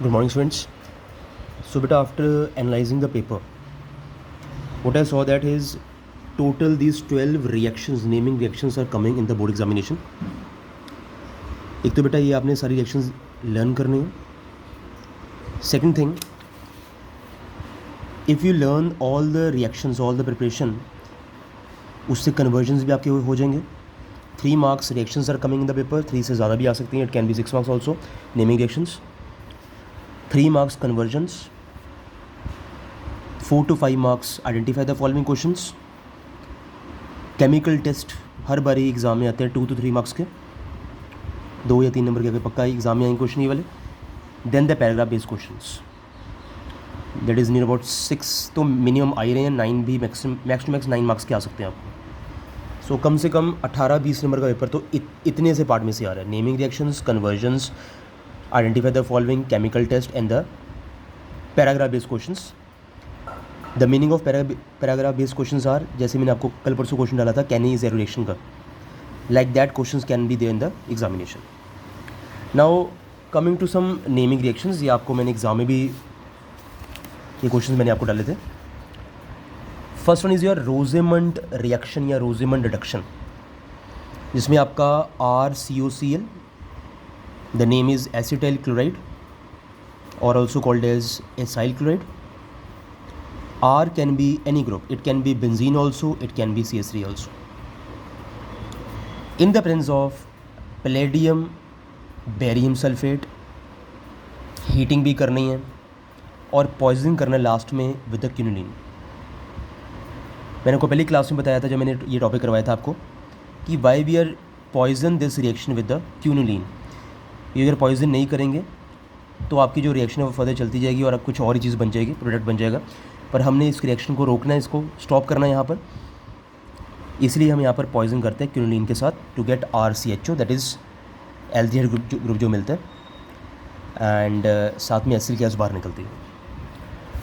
Good morning, students. So, beta, after analyzing the paper, what I saw that is total these 12 reactions, naming reactions are coming in the board examination. एक तो बेटा ये आपने सारी reactions learn करनी है. Second thing, if you learn all the reactions, all the preparation, उससे conversions भी आपके हो जाएंगे. 3 marks reactions are coming in the paper. 3 से ज़्यादा भी आ सकती हैं. It can be 6 marks also, naming reactions. 3 marks conversions, 4 to 5 marks identify the following questions. Chemical test हर बार ही एग्ज़ाम में आते हैं 2 to 3 marks के, 2 या 3 नंबर के पक्का ही एग्ज़ाम में आएंगे क्वेश्चन ये वाले. Then the paragraph based questions, that is near about 6 तो मिनिमम आ ही रहे हैं. 9 भी मैक्स टू मैक्स 9 marks के आ सकते हैं आपको. सो कम से कम 18-20 नंबर का पेपर तो इतने से पार्ट में से आ रहा है. Naming reactions, convergence, identify the following, chemical test, and the paragraph based questions. The meaning of paragraph based questions are, जैसे मैंने आपको कल परसों क्वेश्चन डाला था कैनी इज रिएक्शन का, like that questions can be there in the examination. Now coming to some naming reactions, ये आपको मैंने एग्जाम में भी ये क्वेश्चंस मैंने आपको डाले थे. First one is your Rosenmund reaction या रोजेमंड रिडक्शन, जिसमें आपका RCOCl, the name is acetyl chloride or also called as acyl chloride. R can be any group, it can be benzene also, it can be CH3 also. In the presence of palladium barium sulfate, heating भी करनी है और poisoning करना है last में with the क्यूनिलीन. मैंने आपको पहली क्लास में बताया था जब मैंने ये टॉपिक करवाया था आपको कि why we are poison this reaction with the quinoline. ये अगर पॉइजन नहीं करेंगे तो आपकी जो रिएक्शन है वो फर्दर चलती जाएगी और अब कुछ और ही चीज़ बन जाएगी, प्रोडक्ट बन जाएगा. पर हमने इस रिएक्शन को रोकना है, इसको स्टॉप करना है यहाँ पर, इसलिए हम यहाँ पर पॉइजन करते हैं क्यूनिलीन के साथ to get RCHO, that is aldehyde group जो मिलता है, एंड साथ में एसिल गैस बाहर निकलती है.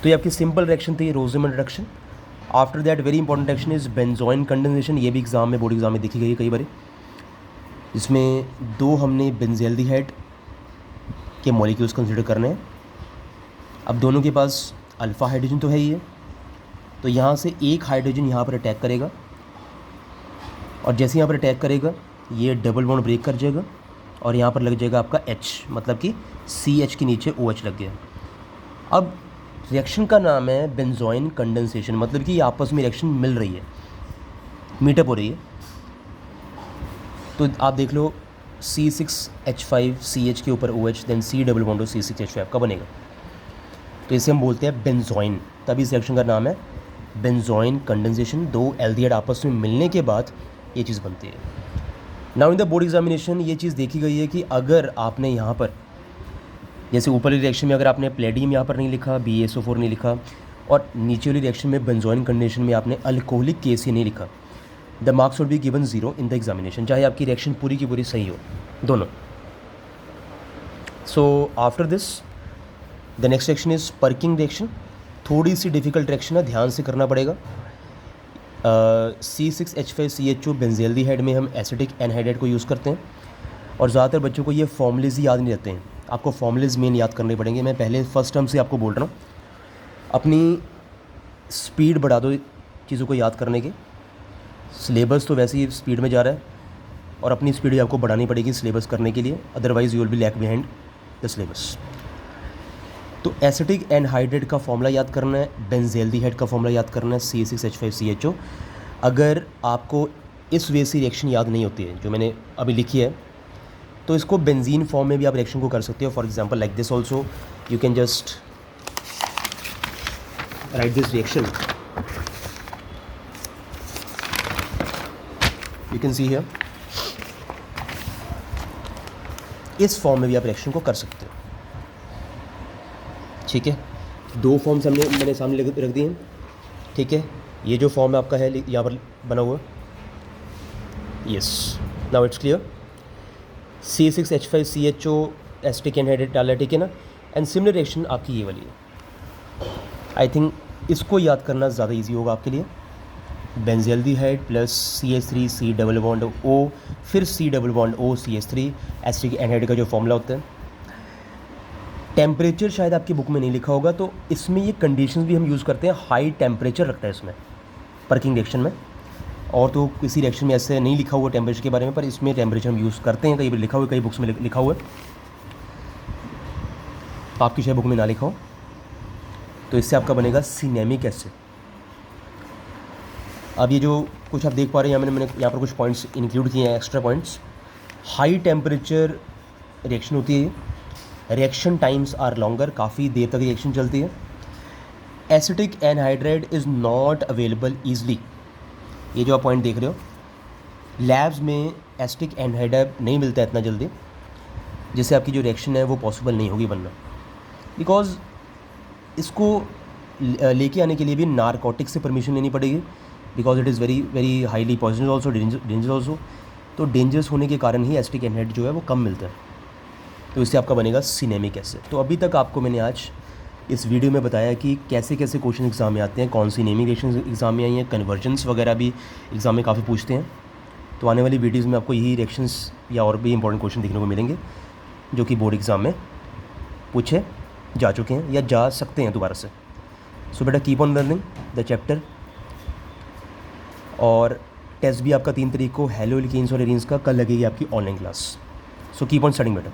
तो ये आपकी सिंपल रिएक्शन थी, Rosenmund reduction. After that very important reaction is benzoin condensation. ये भी एग्जाम में, बोर्ड एग्जाम में देखी गई है कई बार, जिसमें 2 हमने बेंज़ेल्डिहाइड के मॉलिक्यूल्स कंसिडर करने हैं. अब दोनों के पास अल्फ़ा हाइड्रोजन तो है ही है, तो यहाँ से एक हाइड्रोजन यहाँ पर अटैक करेगा और जैसे यहाँ पर अटैक करेगा ये डबल बॉन्ड ब्रेक कर जाएगा और यहाँ पर लग जाएगा आपका H, मतलब कि CH के नीचे OH लग गया. अब रिएक्शन का नाम है बेंजोइन कंडेंसेशन, मतलब कि आपस में रिएक्शन मिल रही है, मीटअप हो रही है. तो आप देख लो C6H5CH के ऊपर OH, then C double bond C6H5 का बनेगा. तो इसे हम बोलते हैं बेंजोइन, तभी इस रिएक्शन का नाम है बेंजोइन कंडेंसेशन. 2 एल्डिहाइड आपस में मिलने के बाद ये चीज़ बनती है. Now in the board examination ये चीज़ देखी गई है कि अगर आपने यहाँ पर, जैसे ऊपर वाली रिएक्शन में अगर आपने प्लेडियम यहाँ पर नहीं लिखा, BaSO4 नहीं लिखा, और नीचे वाली रिएक्शन में बेंजोइन कंडेंसेशन में आपने अल्कोहलिक केस नहीं लिखा, the marks will be given 0 in the examination, चाहे आपकी रिएक्शन पूरी की पूरी सही हो, दोनों. So after this the next reaction is Perkin reaction. थोड़ी सी डिफ़िकल्ट रिएक्शन है, ध्यान से करना पड़ेगा. C6H5CHO बेंज़ेल्डिहाइड में हम एसिटिक एनहाइड्राइड को यूज़ करते हैं और ज़्यादातर बच्चों को ये फॉर्मूलेज ही याद नहीं रहते हैं. आपको फॉर्मूलेज मेन याद करने पड़ेंगे. मैं पहले फर्स्ट टर्म से आपको बोल रहा हूँ, अपनी स्पीड बढ़ा दो चीज़ों को याद करने की. सिलेबस तो वैसे ही स्पीड में जा रहा है और अपनी स्पीड भी आपको बढ़ानी पड़ेगी सिलेबस करने के लिए, otherwise you will be lag behind the syllabus. तो एसिटिक एनहाइड्राइड का फॉर्मूला याद करना है, बेंज़ेल्डिहाइड का फॉर्मूला याद करना है, C6H5CHO. अगर आपको इस वे से रिएक्शन याद नहीं होती है जो मैंने अभी लिखी है, तो इसको बेंजीन फॉर्म में भी आप रिएक्शन को कर सकते हो. For example like this also you can just right this reaction, you can see here. इस फॉर्म में भी आप रिएक्शन को कर सकते हो. ठीक है, 2 फॉर्म्स मैंने सामने रख दिए हैं. ठीक है, ये जो फॉर्म आपका है यहाँ पर बना हुआ, yes, now it's clear. C6H5CHO acetic anhydride डाला, ठीक है ना. एंड सिमिलर रिएक्शन आपकी ये वाली है. आई थिंक इसको याद करना ज़्यादा इजी होगा आपके लिए. Benzaldehyde plus CH3 C double bond O, फिर C double bond O CH3 acetic anhydride का जो फॉर्मूला होता है. टेम्परेचर शायद आपकी बुक में नहीं लिखा होगा, तो इसमें ये कंडीशंस भी हम यूज़ करते हैं, हाई टेम्परेचर रखता है इसमें पर्किंग रिएक्शन में। और तो किसी रिएक्शन में ऐसे नहीं लिखा हुआ टेम्परेचर के बारे में, पर इसमें टेम्परेचर हम यूज़ करते हैं, कई बार लिखा हुआ है, कई बुक्स में लिखा हुआ है, आपकी शायद बुक में ना लिखा हो। तो इससे आपका बनेगा सिनेमिक एसिड। अब ये जो कुछ आप देख पा रहे हैं, मैंने यहाँ पर कुछ पॉइंट्स इंक्लूड किए हैं, extra points. High temperature reaction होती है, रिएक्शन टाइम्स आर लॉन्गर, काफ़ी देर तक रिएक्शन चलती है। Acetic anhydride is not available easily, ये जो आप पॉइंट देख रहे हो, लैब्स में एसिटिक एनहाइड्राइड नहीं मिलता है इतना जल्दी, जिससे आपकी जो रिएक्शन है वो पॉसिबल नहीं होगी बनना, बिकॉज इसको लेके आने के लिए भी नारकोटिक से परमिशन लेनी पड़ेगी, because it is very very highly poisonous also, dangerous also. तो डेंजरस होने के कारण ही एसिटिक एनहाइड्राइड जो है वो कम मिलता है, तो इससे आपका बनेगा सिनेमिक एसिड। तो अभी तक आपको मैंने आज इस वीडियो में बताया कि कैसे कैसे क्वेश्चन एग्जाम में आते हैं, कौन सी नेमिंग रिएक्शन एग्जाम में आई हैं, कन्वर्जेंस वगैरह भी एग्जाम में काफ़ी पूछते हैं। तो आने वाली वीडियोज़ में आपको यही रिएक्शंस या और भी इंपॉर्टेंट क्वेश्चन देखने को मिलेंगे, जो कि बोर्ड एग्ज़ाम में पूछे जा चुके हैं या जा सकते हैं दोबारा से। सो बेटा keep on learning the chapter. और टेस्ट भी आपका 3 तारीख को हेलो एल्केन्स और एरीन्स का कल लगेगी आपकी online class. So keep on studying बेटा।